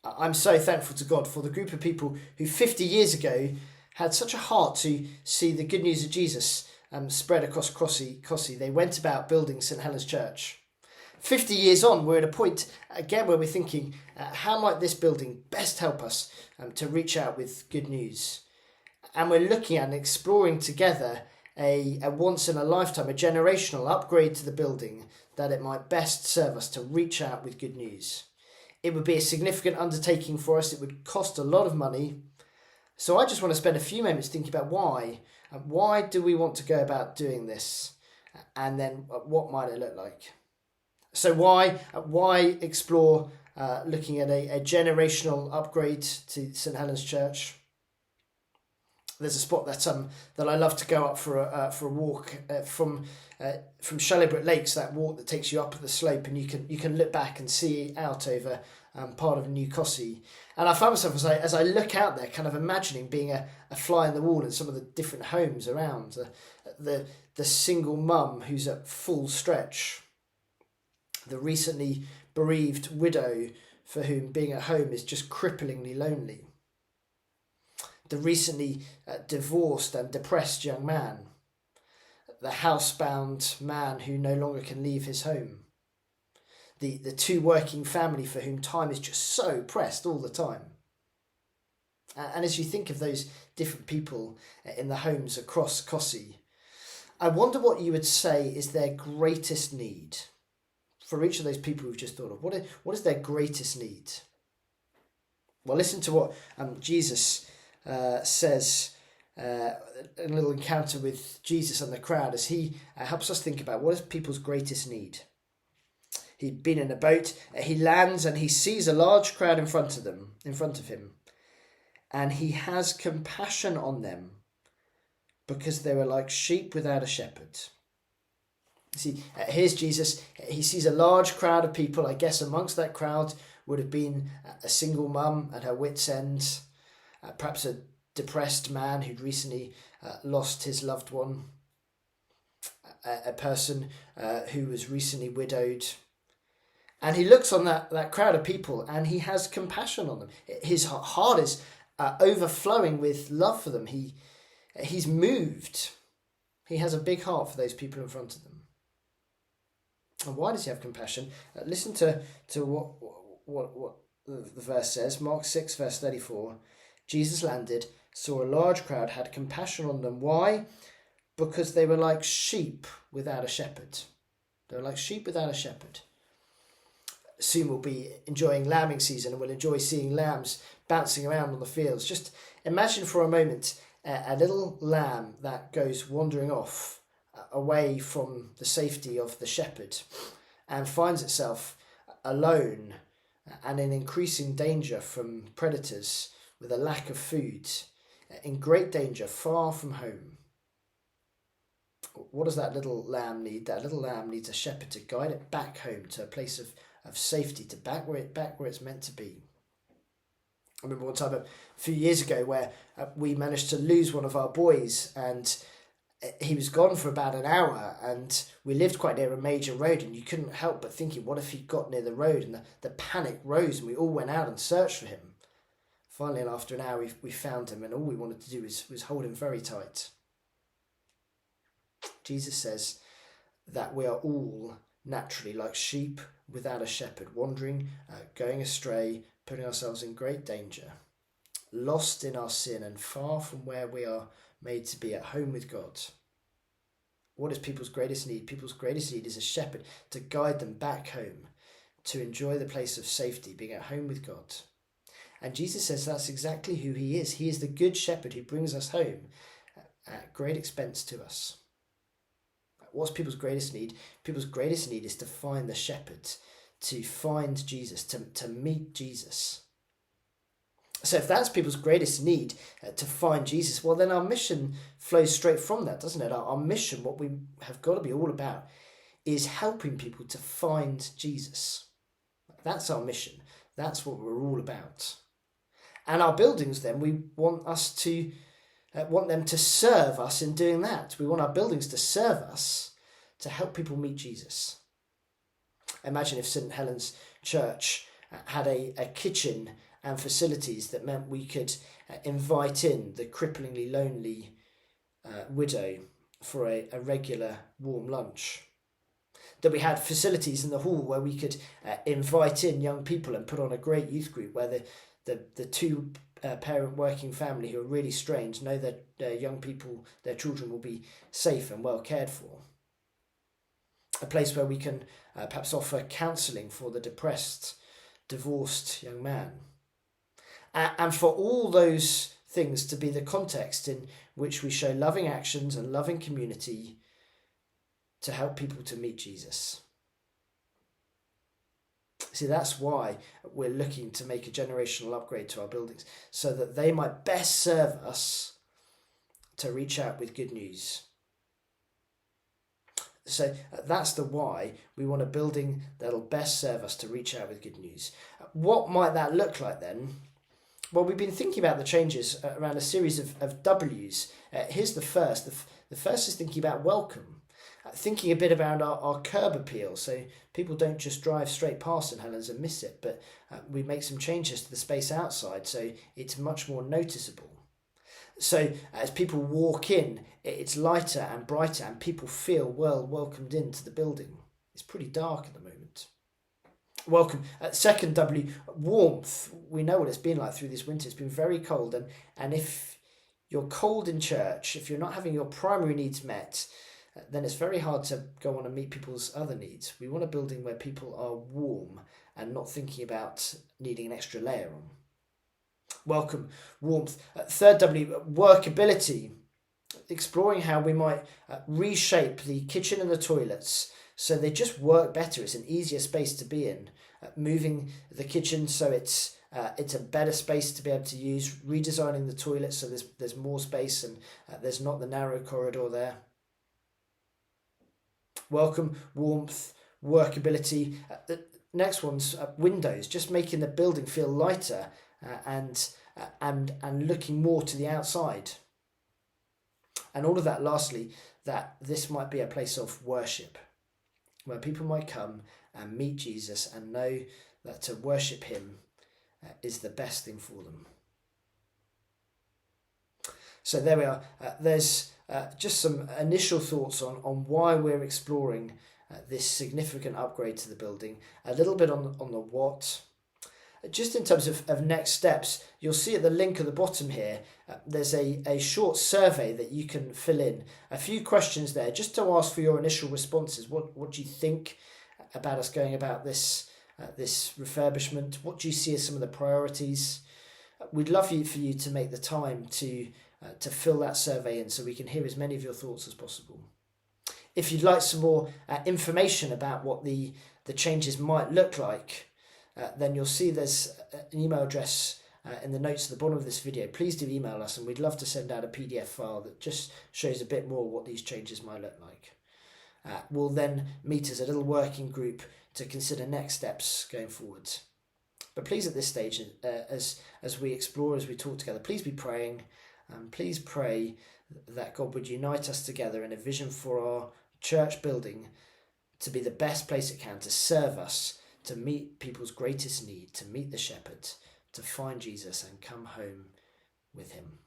I'm so thankful to God for the group of people who 50 years ago had such a heart to see the good news of Jesus spread across Cossey. They went about building St Helen's Church. 50 years on, we're at a point again where we're thinking, how might this building best help us to reach out with good news? And we're looking at and exploring together a once in a lifetime, a generational upgrade to the building that it might best serve us to reach out with good news. It would be a significant undertaking for us. It would cost a lot of money. So I just want to spend a few moments thinking about why. Why do we want to go about doing this? And then what might it look like? So why explore looking at a generational upgrade to St Helen's Church? There's a spot that I love to go up for a walk from Shalybrook Lakes. That walk that takes you up the slope, and you can look back and see out over part of New Cossey. And I found myself as I look out there, kind of imagining being a fly in the wall in some of the different homes around. The single mum who's at full stretch, the recently bereaved widow for whom being at home is just cripplingly lonely, the recently divorced and depressed young man, the housebound man who no longer can leave his home, the two working family for whom time is just so pressed all the time. And as you think of those different people in the homes across Cossey, I wonder what you would say is their greatest need. For each of those people we've just thought of, what is their greatest need? Well, listen to what Jesus says in a little encounter with Jesus and the crowd as he helps us think about what is people's greatest need. He'd been in a boat, he lands and he sees a large crowd in front of him, and he has compassion on them because they were like sheep without a shepherd. See, here's Jesus. He sees a large crowd of people. I guess amongst that crowd would have been a single mum at her wit's end, perhaps a depressed man who'd recently lost his loved one, a person who was recently widowed. And he looks on that crowd of people and he has compassion on them. His heart is overflowing with love for them. He's moved. He has a big heart for those people in front of them. And why does he have compassion? Listen to what the verse says. Mark 6, verse 34. Jesus landed, saw a large crowd, had compassion on them. Why? Because they were like sheep without a shepherd. They were like sheep without a shepherd. Soon we'll be enjoying lambing season and we'll enjoy seeing lambs bouncing around on the fields. Just imagine for a moment a little lamb that goes wandering off away from the safety of the shepherd and finds itself alone and in increasing danger from predators with a lack of food, in great danger, far from home. What does that little lamb need? That little lamb needs a shepherd to guide it back home to a place of safety, to back where it's meant to be. I remember one time a few years ago where we managed to lose one of our boys, and he was gone for about an hour, and we lived quite near a major road, and you couldn't help but thinking, what if he got near the road? And the panic rose, and we all went out and searched for him. Finally, after an hour, we found him, and all we wanted to do was hold him very tight. Jesus says that we are all naturally like sheep without a shepherd, wandering, going astray, putting ourselves in great danger, lost in our sin and far from where we are made to be, at home with God. What is people's greatest need? People's greatest need is a shepherd to guide them back home, to enjoy the place of safety, being at home with God. And Jesus says that's exactly who he is. He is the good shepherd who brings us home at great expense to us. What's people's greatest need? People's greatest need is to find the shepherd, to find Jesus, to meet Jesus. So if that's people's greatest need, to find Jesus, well, then our mission flows straight from that, doesn't it? Our mission, what we have got to be all about, is helping people to find Jesus. That's our mission. That's what we're all about. And our buildings, then, we want them to serve us in doing that. We want our buildings to serve us to help people meet Jesus. Imagine if St Helen's Church had a kitchen and facilities that meant we could invite in the cripplingly lonely widow for a regular warm lunch. That we had facilities in the hall where we could invite in young people and put on a great youth group where the two parent working family who are really strange know that their young people, their children will be safe and well cared for. A place where we can perhaps offer counselling for the depressed, divorced young man. And for all those things to be the context in which we show loving actions and loving community to help people to meet Jesus. See, that's why we're looking to make a generational upgrade to our buildings, so that they might best serve us to reach out with good news. So that's the why we want a building that'll best serve us to reach out with good news. What might that look like then? Well, we've been thinking about the changes around a series of W's. Here's the first. The first is thinking about welcome. Thinking a bit about our curb appeal, so people don't just drive straight past St Helens and miss it, but we make some changes to the space outside so it's much more noticeable. So as people walk in, it's lighter and brighter and people feel well welcomed into the building. It's pretty dark at the moment. Welcome. Second W, warmth. We know what it's been like through this winter. It's been very cold, and if you're cold in church, if you're not having your primary needs met, then it's very hard to go on and meet people's other needs. We want a building where people are warm and not thinking about needing an extra layer on. Welcome, warmth. Third W, workability. Exploring how we might reshape the kitchen and the toilets so they just work better. It's an easier space to be in. Moving the kitchen so it's a better space to be able to use. Redesigning the toilets so there's more space and there's not the narrow corridor there. Welcome, warmth, workability. The next one's windows, just making the building feel lighter and looking more to the outside. And all of that, lastly, that this might be a place of worship, where people might come and meet Jesus and know that to worship him is the best thing for them. So there we are. There's just some initial thoughts on why we're exploring this significant upgrade to the building. A little bit on the what. Just in terms of next steps, you'll see at the link at the bottom here, there's a short survey that you can fill in. A few questions there just to ask for your initial responses. What do you think about us going about this refurbishment? What do you see as some of the priorities? We'd love for you to make the time to fill that survey in so we can hear as many of your thoughts as possible. If you'd like some more information about what the changes might look like, then you'll see there's an email address in the notes at the bottom of this video. Please do email us and we'd love to send out a PDF file that just shows a bit more what these changes might look like. We'll then meet as a little working group to consider next steps going forward. But please at this stage, as we explore, as we talk together, please be praying. Please pray that God would unite us together in a vision for our church building to be the best place it can to serve us, to meet people's greatest need, to meet the shepherd, to find Jesus and come home with him.